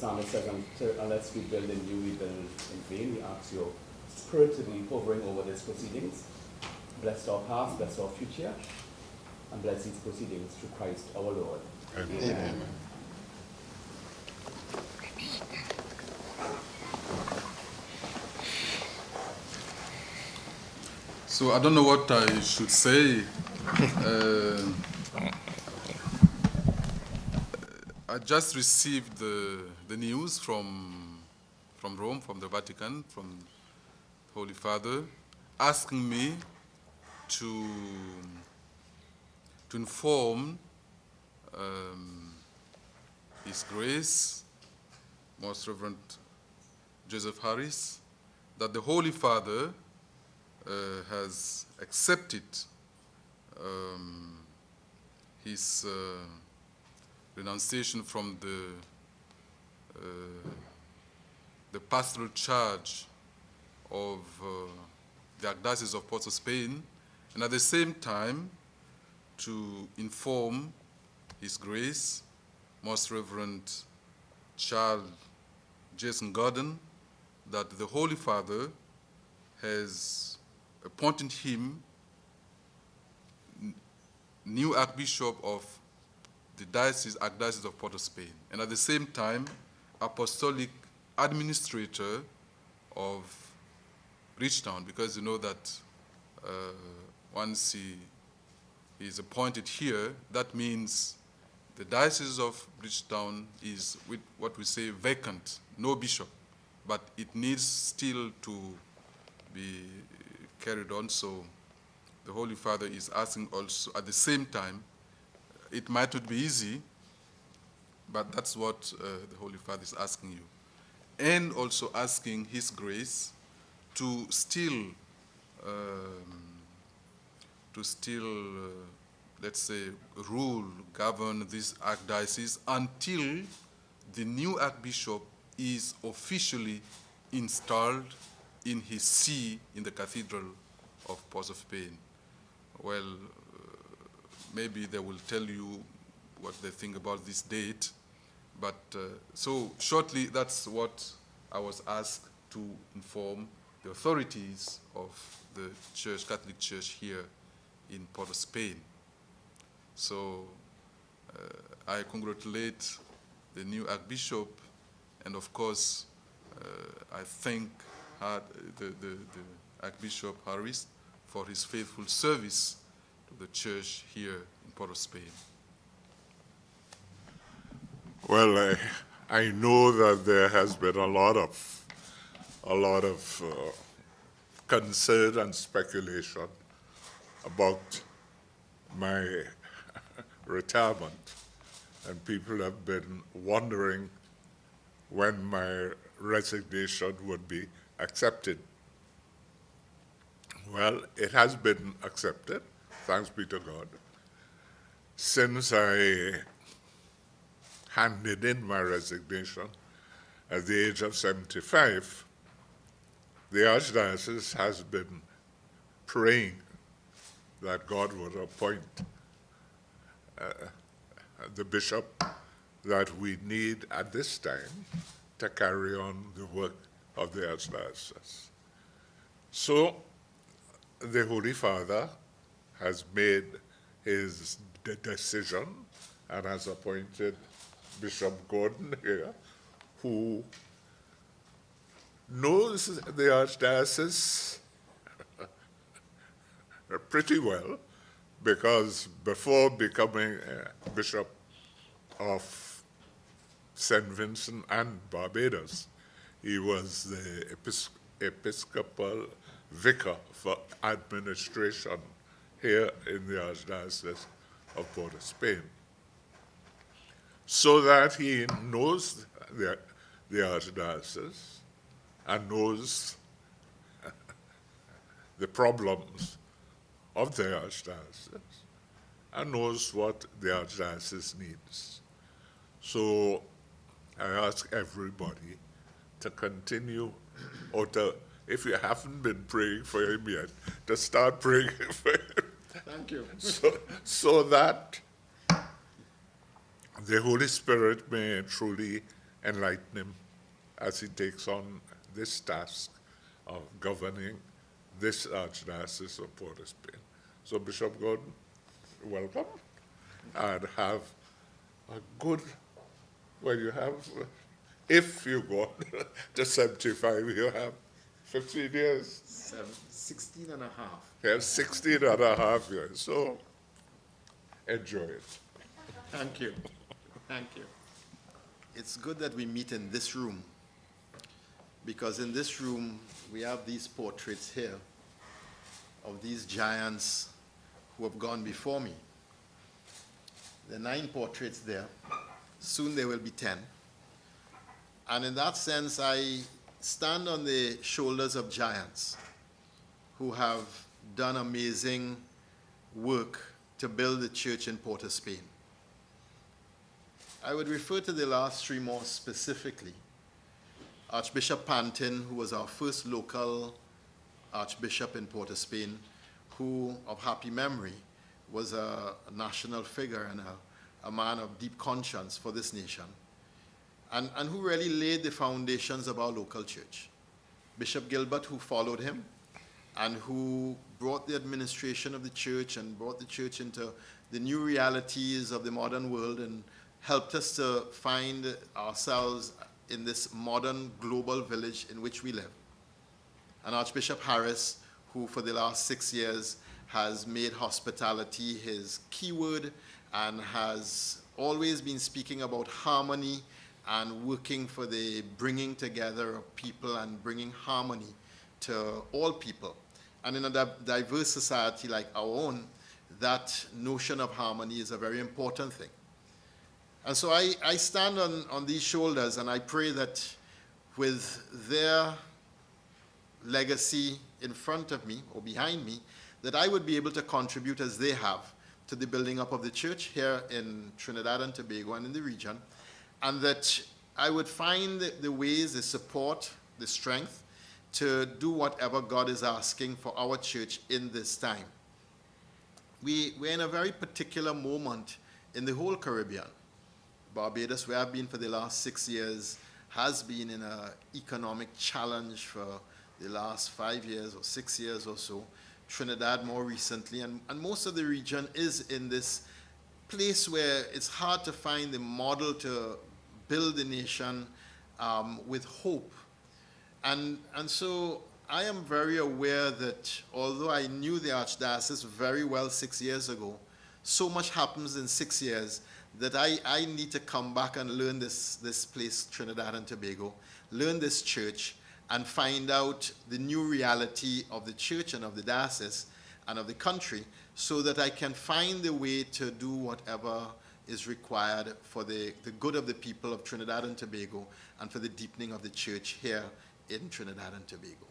psalmist says, unless we build in you, we build in vain. We ask your spirit to be hovering over these proceedings. Bless our past, bless our future, and bless these proceedings through Christ our Lord. Amen. Amen. So I don't know what I should say. I just received the news from Rome, from the Vatican, from Holy Father, asking me to inform His Grace, Most Reverend Joseph Harris, that the Holy Father has accepted his renunciation from the pastoral charge of the Archdiocese of Port of Spain, and at the same time to inform His Grace, Most Reverend Charles Jason Gordon, that the Holy Father has appointed him new Archbishop of the Archdiocese of Port of Spain, and at the same time, Apostolic Administrator of Bridgetown, because you know that once he is appointed here, that means the Diocese of Bridgetown is, with what we say, vacant, no bishop, but it needs still to be carried on. So the Holy Father is asking also at the same time. It might not be easy, but that's what the Holy Father is asking you. And also asking His Grace to still, let's say, govern this archdiocese until the new Archbishop is officially installed in his see in the Cathedral of Port of Spain. Well, maybe they will tell you what they think about this date. But so shortly, that's what I was asked to inform the authorities of the Church, Catholic Church here in Port of Spain. So I congratulate the new Archbishop, and of course, I thank the Archbishop Harris for his faithful service to the Church here in Port of Spain. Well, I know that there has been a lot of concern and speculation about my retirement, and people have been wondering when my resignation would be accepted. Well, it has been accepted, thanks be to God. Since I handed in my resignation at the age of 75, the Archdiocese has been praying that God would appoint the bishop that we need at this time to carry on the work of the Archdiocese. So the Holy Father has made his decision and has appointed Bishop Gordon here, who knows the Archdiocese pretty well, because before becoming Bishop of St. Vincent and Barbados, he was the Episcopal Vicar for Administration here in the Archdiocese of Port of Spain. So that he knows the Archdiocese and knows the problems of the Archdiocese and knows what the Archdiocese needs. So I ask everybody to continue, or to, if you haven't been praying for him yet, to start praying for him. Thank you. So that the Holy Spirit may truly enlighten him as he takes on this task of governing this Archdiocese of Port of Spain. So Bishop Gordon, welcome, and have a good, well, you have, if you go to 75, you have 15 years. 16 and a half. You have 16 and a half years, so enjoy it. Thank you. Thank you. It's good that we meet in this room, because in this room we have these portraits here of these giants who have gone before me. There are 9 portraits there. Soon there will be 10. And in that sense, I stand on the shoulders of giants who have done amazing work to build the church in Port of Spain. I would refer to the last 3 more specifically. Archbishop Pantin, who was our first local Archbishop in Port of Spain, who, of happy memory, was a national figure and a man of deep conscience for this nation, and who really laid the foundations of our local church. Bishop Gilbert, who followed him, and who brought the administration of the church and brought the church into the new realities of the modern world and helped us to find ourselves in this modern global village in which we live. And Archbishop Harris, who for the last 6 years has made hospitality his keyword and has always been speaking about harmony and working for the bringing together of people and bringing harmony to all people. And in a diverse society like our own, that notion of harmony is a very important thing. And so I stand on these shoulders, and I pray that with their legacy in front of me or behind me, that I would be able to contribute as they have to the building up of the church here in Trinidad and Tobago and in the region, and that I would find the ways, the support, the strength to do whatever God is asking for our church in this time. We're in a very particular moment in the whole Caribbean. Barbados, where I've been for the last 6 years, has been in an economic challenge for the last 5 years or 6 years or so. Trinidad more recently, and most of the region is in this place where it's hard to find the model to build the nation with hope. And so I am very aware that although I knew the Archdiocese very well 6 years ago, so much happens in 6 years that I need to come back and learn this place, Trinidad and Tobago, learn this church, and find out the new reality of the church and of the diocese and of the country, so that I can find the way to do whatever is required for the good of the people of Trinidad and Tobago and for the deepening of the church here in Trinidad and Tobago.